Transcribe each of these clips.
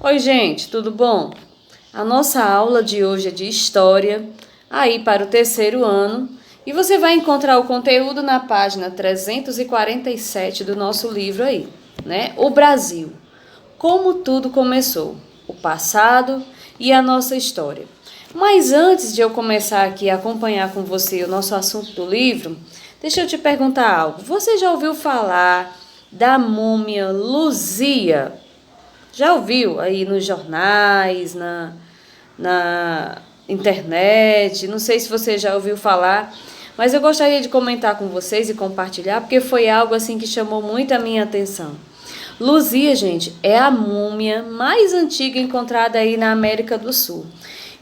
Oi, gente, tudo bom? A nossa aula de hoje é de História, aí para o terceiro ano, e você vai encontrar o conteúdo na página 347 do nosso livro aí, né? O Brasil, como tudo começou, o passado e a nossa história. Mas antes de eu começar aqui a acompanhar com você o nosso assunto do livro, deixa eu te perguntar algo. Você já ouviu falar da múmia Luzia? Já ouviu aí nos jornais, na internet? Não sei se você já ouviu falar, mas eu gostaria de comentar com vocês e compartilhar, porque foi algo assim que chamou muito a minha atenção. Luzia, gente, é a múmia mais antiga encontrada aí na América do Sul.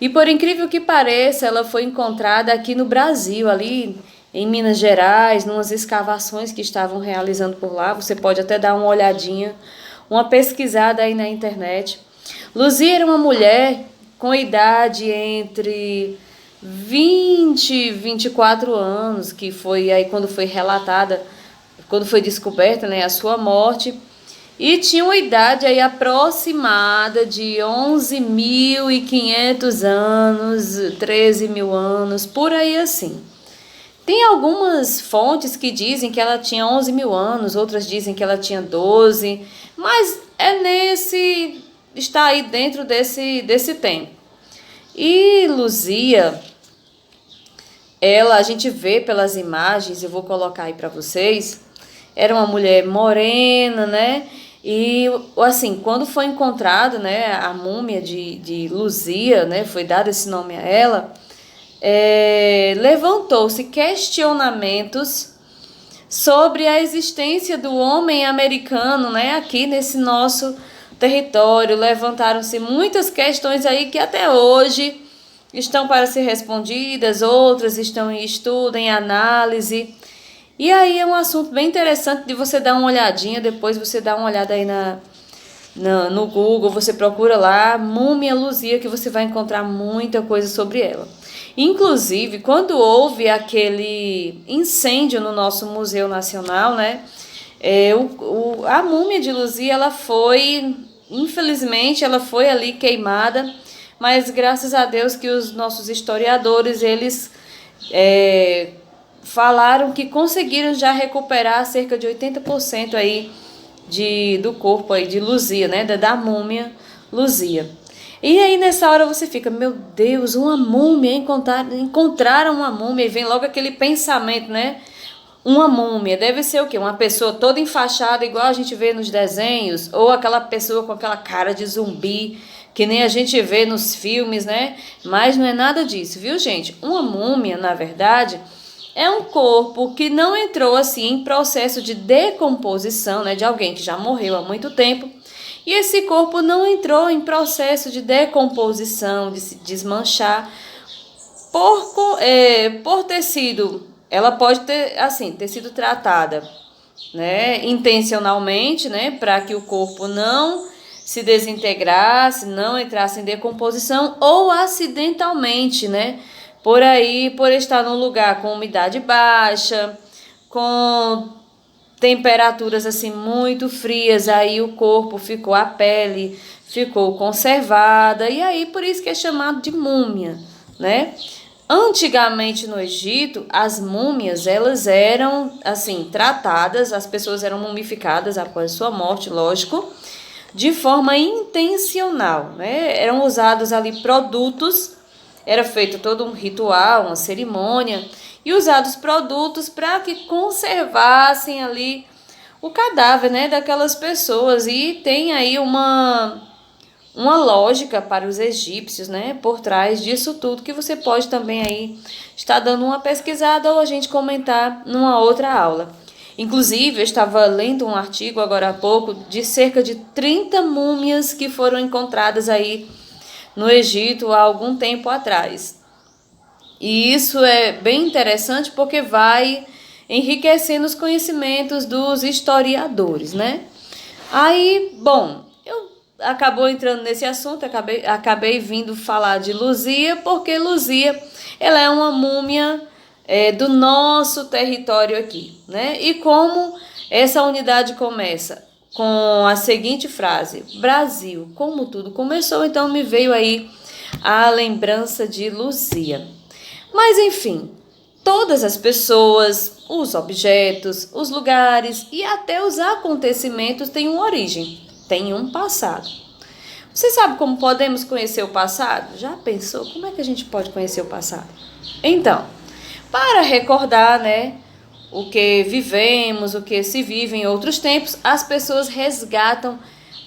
E por incrível que pareça, ela foi encontrada aqui no Brasil, ali em Minas Gerais, numas escavações que estavam realizando por lá. Você pode até dar uma olhadinha, uma pesquisada aí na internet. Luzia era uma mulher com idade entre 20 e 24 anos, que foi aí quando foi relatada, quando foi descoberta, né, a sua morte. E tinha uma idade aí aproximada de 11.500 anos, 13 mil anos, por aí assim. Tem algumas fontes que dizem que ela tinha 11 mil anos, outras dizem que ela tinha 12, mas está aí dentro desse tempo. E Luzia, a gente vê pelas imagens, eu vou colocar aí para vocês, era uma mulher morena, né? E assim, quando foi encontrado, né, a múmia de Luzia, né, foi dado esse nome a ela, levantou-se questionamentos sobre a existência do homem americano, né, aqui nesse nosso território. Levantaram-se muitas questões aí que até hoje estão para ser respondidas, outras estão em estudo, em análise. E aí é um assunto bem interessante de você dar uma olhadinha, depois você dá uma olhada aí no Google, você procura lá, múmia Luzia, que você vai encontrar muita coisa sobre ela. Inclusive, quando houve aquele incêndio no nosso Museu Nacional, né, a múmia de Luzia, infelizmente, ela foi ali queimada, mas graças a Deus que os nossos historiadores, eles falaram que conseguiram já recuperar cerca de 80% aí do corpo aí de Luzia, né, da múmia Luzia. E aí nessa hora você fica, meu Deus, uma múmia, encontraram uma múmia, e vem logo aquele pensamento, né? Uma múmia deve ser o quê? Uma pessoa toda enfaixada, igual a gente vê nos desenhos, ou aquela pessoa com aquela cara de zumbi, que nem a gente vê nos filmes, né? Mas não é nada disso, viu, gente? Uma múmia, na verdade, é um corpo que não entrou assim em processo de decomposição, né, de alguém que já morreu há muito tempo. E esse corpo não entrou em processo de decomposição, de se desmanchar, por ter sido, ela pode ter, assim, ter sido tratada, né, intencionalmente, né, para que o corpo não se desintegrasse, não entrasse em decomposição, ou acidentalmente, né, por estar num lugar com umidade baixa, com temperaturas assim muito frias, aí o corpo ficou, a pele ficou conservada, e aí por isso que é chamado de múmia, né? Antigamente no Egito, as múmias, elas eram assim tratadas, as pessoas eram mumificadas após sua morte, lógico, de forma intencional, né? Eram usados ali produtos, era feito todo um ritual, uma cerimônia, e usados produtos para que conservassem ali o cadáver, né, daquelas pessoas. E tem aí uma lógica para os egípcios, né, por trás disso tudo, que você pode também aí estar dando uma pesquisada ou a gente comentar numa outra aula. Inclusive, eu estava lendo um artigo agora há pouco de cerca de 30 múmias que foram encontradas aí no Egito há algum tempo atrás. E isso é bem interessante porque vai enriquecendo os conhecimentos dos historiadores, né? Aí, bom, eu acabou entrando nesse assunto, acabei vindo falar de Luzia, porque Luzia, ela é uma múmia do nosso território aqui, né? E como essa unidade começa? com a seguinte frase: Brasil, como tudo começou. Então me veio aí a lembrança de Luzia. Mas enfim, todas as pessoas, os objetos, os lugares e até os acontecimentos têm uma origem, têm um passado. Você sabe como podemos conhecer o passado? Já pensou? Como é que a gente pode conhecer o passado? Então, para recordar, né, o que vivemos, o que se vive em outros tempos, as pessoas resgatam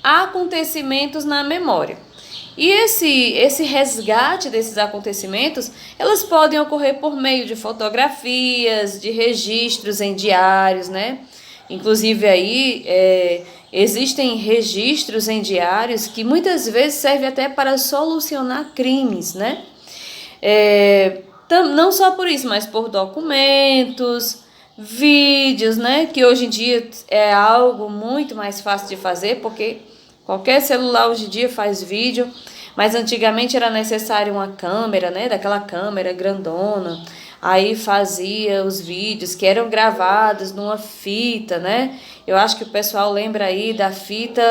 acontecimentos na memória. E esse resgate desses acontecimentos, elas podem ocorrer por meio de fotografias, de registros em diários, né? Inclusive aí existem registros em diários que muitas vezes servem até para solucionar crimes, né? Não só por isso, mas por documentos, vídeos, né? Que hoje em dia é algo muito mais fácil de fazer, porque qualquer celular hoje em dia faz vídeo, mas antigamente era necessário uma câmera, né? Daquela câmera grandona. Aí fazia os vídeos que eram gravados numa fita, né? Eu acho que o pessoal lembra aí da fita.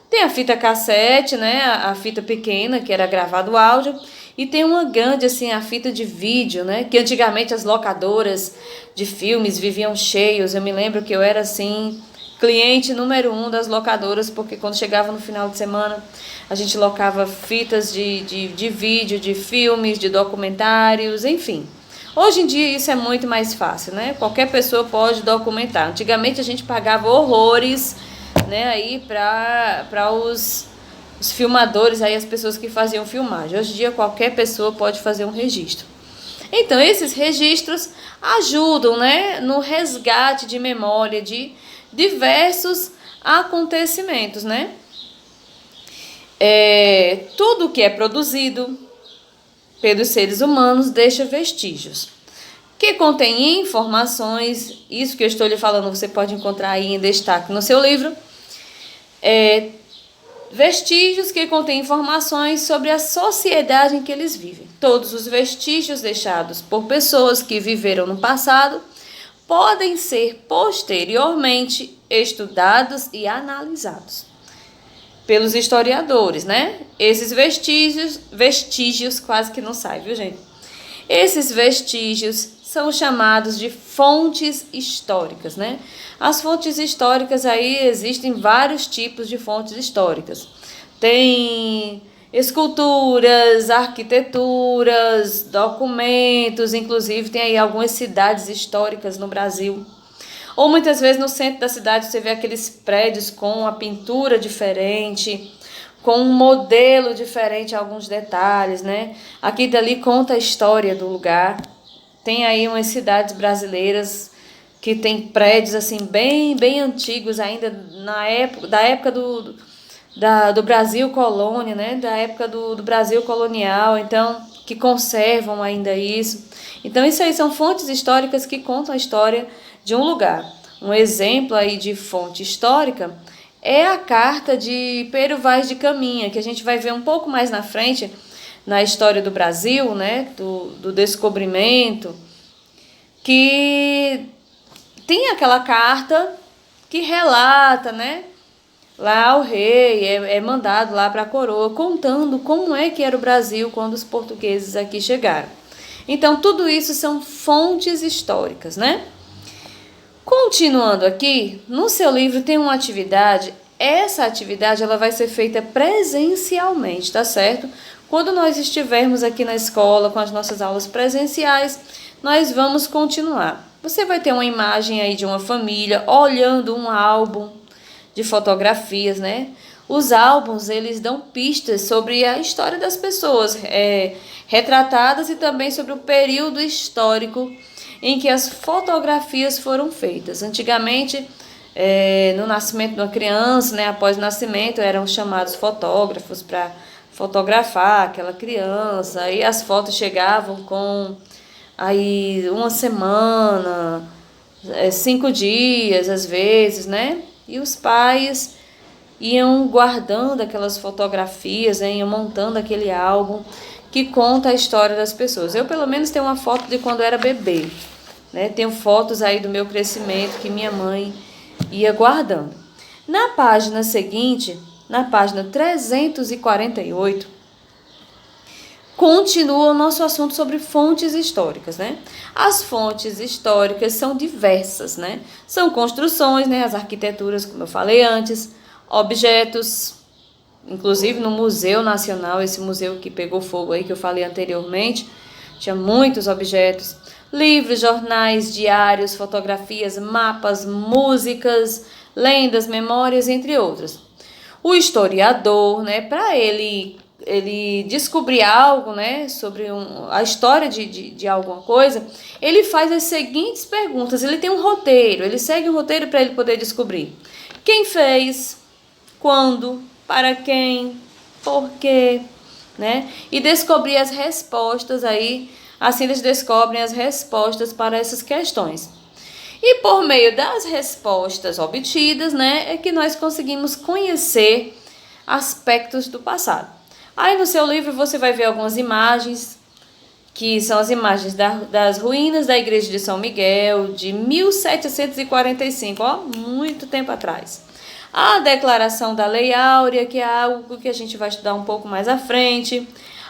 Tem a fita cassete, né? A fita pequena, que era gravado o áudio. E tem uma grande, assim, a fita de vídeo, né? Que antigamente as locadoras de filmes viviam cheios. Eu me lembro que eu era, assim, cliente número 1 das locadoras, porque quando chegava no final de semana, a gente locava fitas de vídeo, de filmes, de documentários, enfim. Hoje em dia isso é muito mais fácil, né? Qualquer pessoa pode documentar. Antigamente a gente pagava horrores, né, aí para os filmadores, aí as pessoas que faziam filmagem. Hoje em dia qualquer pessoa pode fazer um registro. Então esses registros ajudam, né, no resgate de memória de diversos acontecimentos, né? Tudo que é produzido pelos seres humanos deixa vestígios, que contém informações. Isso que eu estou lhe falando você pode encontrar aí em destaque no seu livro. Vestígios que contêm informações sobre a sociedade em que eles vivem. Todos os vestígios deixados por pessoas que viveram no passado podem ser posteriormente estudados e analisados pelos historiadores, né? Esses vestígios quase que não sai, viu, gente? Esses vestígios são chamados de fontes históricas, né? As fontes históricas aí existem vários tipos de fontes históricas. Tem esculturas, arquiteturas, documentos, inclusive tem aí algumas cidades históricas no Brasil. Ou muitas vezes no centro da cidade você vê aqueles prédios com a pintura diferente, com um modelo diferente, alguns detalhes, né? Aqui dali conta a história do lugar. Tem aí umas cidades brasileiras que tem prédios assim bem antigos ainda da época do Brasil colônia, né? Da época do Brasil colonial, então que conservam ainda isso. Então isso aí são fontes históricas que contam a história de um lugar. Um exemplo aí de fonte histórica é a carta de Pero Vaz de Caminha, que a gente vai ver um pouco mais na frente na história do Brasil, né, do descobrimento, que tem aquela carta que relata, né, lá o rei é mandado lá para a coroa, contando como é que era o Brasil quando os portugueses aqui chegaram. Então, tudo isso são fontes históricas, né? Continuando aqui, no seu livro tem uma atividade. Essa atividade ela vai ser feita presencialmente, tá certo? Quando nós estivermos aqui na escola com as nossas aulas presenciais, nós vamos continuar. Você vai ter uma imagem aí de uma família olhando um álbum de fotografias, né? Os álbuns, eles dão pistas sobre a história das pessoas retratadas e também sobre o período histórico em que as fotografias foram feitas. Antigamente, no nascimento de uma criança, né, após o nascimento, eram chamados fotógrafos para fotografar aquela criança. Aí as fotos chegavam com aí uma semana, 5 dias às vezes, né? E os pais iam guardando aquelas fotografias, né, iam montando aquele álbum que conta a história das pessoas. Eu, pelo menos, tenho uma foto de quando eu era bebê, né? Tenho fotos aí do meu crescimento que minha mãe ia guardando. Na página seguinte, na página 348, continua o nosso assunto sobre fontes históricas, né? As fontes históricas são diversas, né? São construções, né? As arquiteturas, como eu falei antes, objetos, inclusive no Museu Nacional, esse museu que pegou fogo aí que eu falei anteriormente, tinha muitos objetos, livros, jornais, diários, fotografias, mapas, músicas, lendas, memórias, entre outras. O historiador, né, para ele descobrir algo, né, sobre a história de alguma coisa, ele faz as seguintes perguntas. Ele tem um roteiro, ele segue um roteiro para ele poder descobrir quem fez, quando, para quem, por quê, né? E descobrir as respostas aí, assim eles descobrem as respostas para essas questões. E por meio das respostas obtidas, né, é que nós conseguimos conhecer aspectos do passado. Aí no seu livro você vai ver algumas imagens, que são as imagens das ruínas da igreja de São Miguel, de 1745, ó, muito tempo atrás. A declaração da Lei Áurea, que é algo que a gente vai estudar um pouco mais à frente.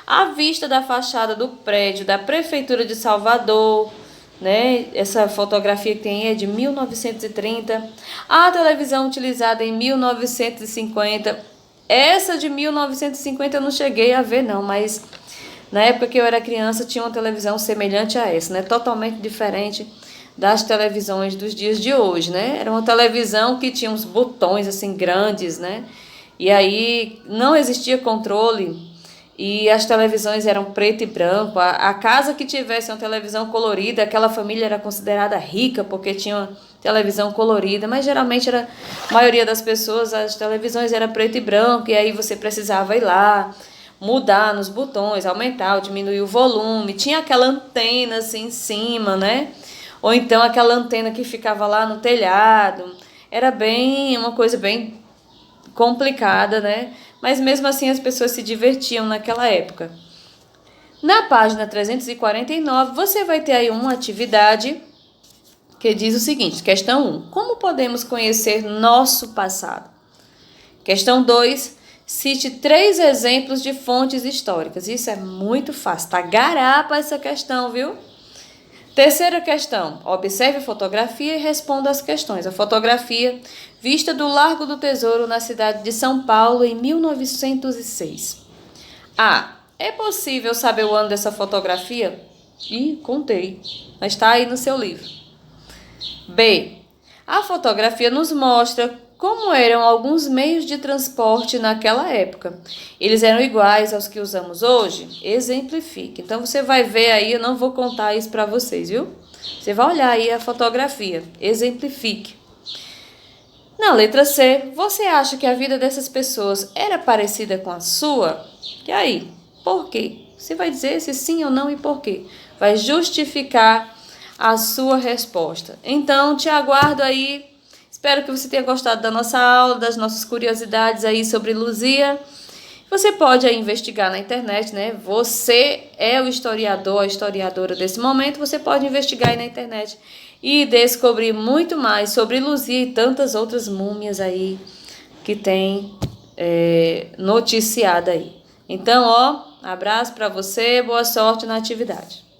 A vista da fachada do prédio da Prefeitura de Salvador, né? Essa fotografia que tem é de 1930. A televisão utilizada em 1950. Essa de 1950 eu não cheguei a ver não, mas na época que eu era criança tinha uma televisão semelhante a essa, né? Totalmente diferente das televisões dos dias de hoje, né? Era uma televisão que tinha uns botões assim grandes, né? E aí não existia controle e as televisões eram preto e branco. A casa que tivesse uma televisão colorida, aquela família era considerada rica porque tinha uma televisão colorida, mas geralmente a maioria das pessoas, as televisões eram preto e branco, e aí você precisava ir lá, mudar nos botões, aumentar ou diminuir o volume, tinha aquela antena assim em cima, né? Ou então aquela antena que ficava lá no telhado, era bem, uma coisa bem complicada, né? Mas mesmo assim as pessoas se divertiam naquela época. Na página 349, você vai ter aí uma atividade que diz o seguinte, questão 1, como podemos conhecer nosso passado? Questão 2, cite 3 exemplos de fontes históricas. Isso é muito fácil, tá? Garapa essa questão, viu? Terceira questão, observe a fotografia e responda as questões. A fotografia, vista do Largo do Tesouro na cidade de São Paulo em 1906. A. É possível saber o ano dessa fotografia? Ih, contei, mas está aí no seu livro. B. A fotografia nos mostra como eram alguns meios de transporte naquela época. Eles eram iguais aos que usamos hoje? Exemplifique. Então, você vai ver aí, eu não vou contar isso para vocês, viu? Você vai olhar aí a fotografia. Exemplifique. Na letra C, você acha que a vida dessas pessoas era parecida com a sua? E aí? Por quê? Você vai dizer se sim ou não e por quê. Vai justificar a sua resposta. Então, te aguardo aí. Espero que você tenha gostado da nossa aula, das nossas curiosidades aí sobre Luzia. Você pode aí investigar na internet, né? Você é o historiador, a historiadora desse momento. Você pode investigar aí na internet e descobrir muito mais sobre Luzia e tantas outras múmias aí que tem noticiada aí. Então, ó, abraço para você, boa sorte na atividade.